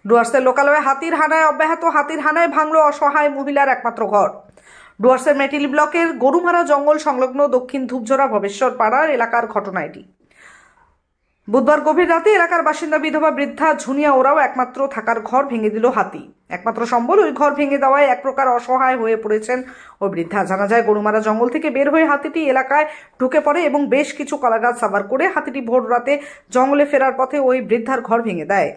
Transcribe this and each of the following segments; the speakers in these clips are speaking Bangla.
ডুয়ার্সের লোকালয়ে হাতির হানায় ভাঙল অসহায় মহিলার একমাত্র ঘর। ডুয়ার্সের মেটিলি ব্লকের গরুমারা জঙ্গল সংলগ্ন দক্ষিণ ধূপঝরা ভবেশ্বর পাড়ার এলাকার ঘটনা এটি। বুধবার গভীর রাতে এলাকার বাসিন্দা বিধবা বৃদ্ধা ঝুনিয়া ওরাও একমাত্র থাকার ঘর ভেঙে দিল হাতি। একমাত্র সম্বল ওই ঘর ভেঙে দেওয়ায় এক প্রকার অসহায় হয়ে পড়েছেন ওই বৃদ্ধা। জানা যায়, গরুমারা জঙ্গল থেকে বের হয়ে হাতিটি এলাকায় ঢুকে পড়ে এবং বেশ কিছু কলাগাছ সাবার করে হাতিটি ভোর রাতে জঙ্গলে ফেরার পথে ওই বৃদ্ধার ঘর ভেঙে দেয়।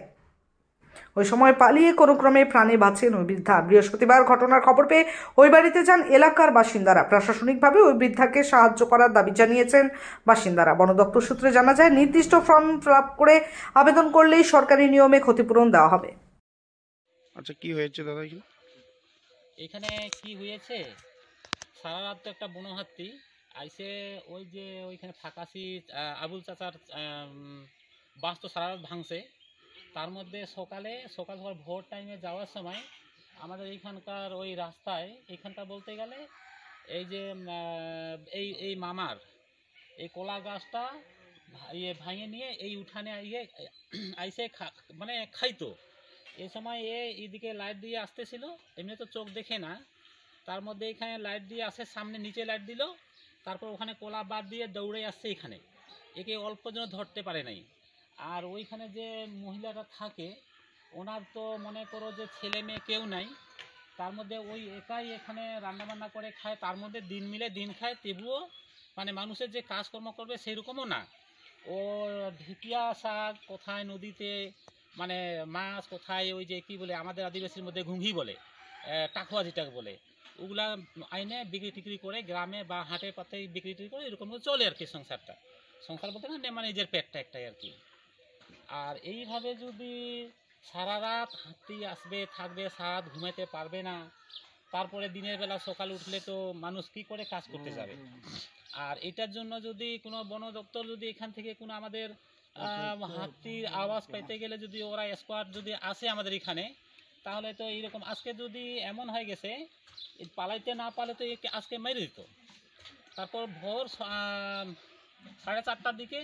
ওই সময় পালিয়ে কোনো ক্রমে প্রাণে বাঁচেন ওই বৃদ্ধা। বৃহস্পতিবার ঘটনার খবর পেয়ে ওই বাড়িতে যান এলাকার বাসিন্দারা। প্রশাসনিকভাবে ওই বৃদ্ধাকে সাহায্য করার দাবি জানিয়েছেন বাসিন্দারা। বন দপ্তর সূত্রে জানা যায়, নির্দিষ্ট ফর্ম ফিল আপ করে আবেদন করলেই সরকারি নিয়মে ক্ষতিপূরণ দেওয়া হবে। আচ্ছা, কি হয়েছে দাদা? এখানে কি হয়েছে, সারা রাত তো একটা বন হাতি আইসে ওই যে ওইখানে ফাঁকাশি আবুল চাচার বাস তো সারা রাত ভাঙছে। তার মধ্যে সকাল ভোর টাইমে যাওয়ার সময় আমাদের এইখানকার ওই রাস্তায়, এইখানকার বলতে গেলে এই যে এই মামার এই কলা গাছটা ভাঙে নিয়ে এই উঠানে আইসে মানে খাইতো। এই সময় এইদিকে লাইট দিয়ে আসতেছিল, এমনি তো চোখ দেখে না, তার মধ্যে এখানে লাইট দিয়ে আসে, সামনে নিচে লাইট দিল, তারপর ওখানে কলা বাদ দিয়ে দৌড়ে আসছে এখানে। একে অল্প জন্য ধরতে পারে নাই। আর ওইখানে যে মহিলাটা থাকে, ওনার তো মনে করো যে ছেলে মেয়ে কেউ নাই, তার মধ্যে ওই একাই এখানে রান্নাবান্না করে খায়। তার মধ্যে দিন মিলে দিন খায়, তবুও মানে মানুষের যে কাজকর্ম করবে সেরকমও না। ও ঢেকিয়া শাক কোথায় নদীতে, মানে মাছ কোথায়, ওই যে কি বলে আমাদের আদিবাসীর মধ্যে ঘুঙ্গি বলে, টাকুয়া যেটাকে বলে, ওগুলা আইনে বিক্রি টিক্রি করে গ্রামে বা হাটে পাতে বিক্রি টিক্রি করে, এরকম চলে আর কি সংসার বলতে না, মানে নিজের পেটটা একটাই আর কি। আর এইভাবে যদি সারা রাত হাতি আসবে থাকবে, সারা রাত ঘুমাইতে পারবে না, তারপরে দিনের বেলা সকাল উঠলে তো মানুষ কি করে কাজ করতে যাবে। আর এটার জন্য যদি কোনো বন দপ্তর যদি এখান থেকে কোনো আমাদের হাতির আওয়াজ পাইতে গেলে যদি ওরা স্কোয়াড যদি আসে আমাদের এখানে, তাহলে তো এইরকম আজকে যদি এমন হয়ে গেছে পালাইতে না পারলে তো আজকে মেরে দিত। তারপর ভোর 4:30টার দিকে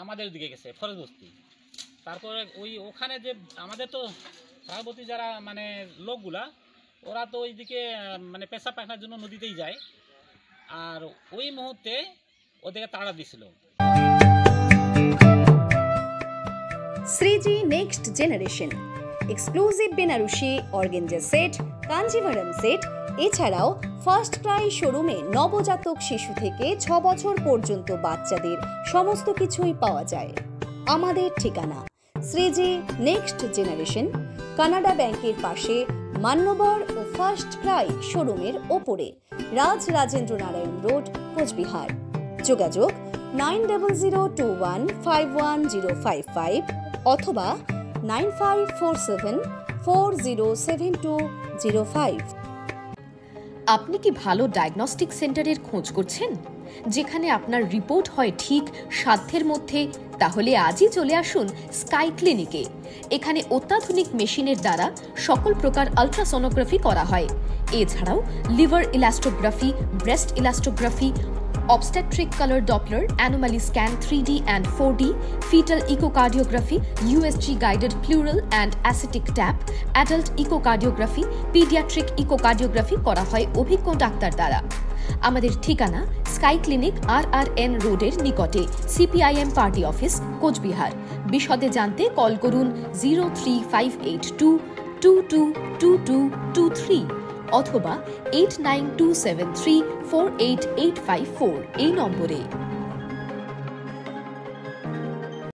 আমাদের দিকে গেছে ফরেস্ট বস্তি। তারপরে ওখানে যে আমাদের তো পার্বতী যারা মানে লোকগুলা, ওরা তো ওইদিকে মানে পেশা পায়খানার জন্য নদীতেই যায়। আর ওই মুহূর্তে ওদেরকে তাড়া দিছিল। Shreeji next generation exclusive Banarasi organza set, Kanjivaram set, এছাড়াও ফার্স্ট ক্রাই শোরুমে নবজাতক শিশু থেকে 6 বছর পর্যন্ত বাচ্চাদের সমস্ত কিছুই পাওয়া যায়। আমাদের ঠিকানা শ্রীজি নেক্সট জেনারেশন, কানাডা ব্যাংকের পাশে, মান্যবর ও ফার্স্ট ক্রাই শোরুমের ওপরে, রাজেন্দ্র নারায়ণ রোড, কোচবিহার। যোগাযোগ 9021511055 অথবা 9547407205। আপনি কি ভালো ডায়াগনস্টিক সেন্টারের খোঁজ করছেন, যেখানে আপনার রিপোর্ট হয় ঠিক সাধ্যের মধ্যে? তাহলে আজই চলে আসুন স্কাই ক্লিনিকে। এখানে অত্যাধুনিক মেশিনের দ্বারা সকল প্রকার আলট্রাসোনোগ্রাফি করা হয়। এছাড়াও liver elastography, breast elastography, obstetric color Doppler, anomaly scan 3D and 4D, fetal echocardiography, USG guided pleural and ascitic tap, adult echocardiography, pediatric echocardiography করা হয় অভিজ্ঞ ডাক্তার দ্বারা। আমাদের ঠিকানা স্কাই ক্লিনিক RRN রোডের নিকটে, CPIM পার্টি অফিস, কোচবিহার। বিশদে জানতে কল করুন 03582222223 অথবা 8927348854 এই নম্বরে।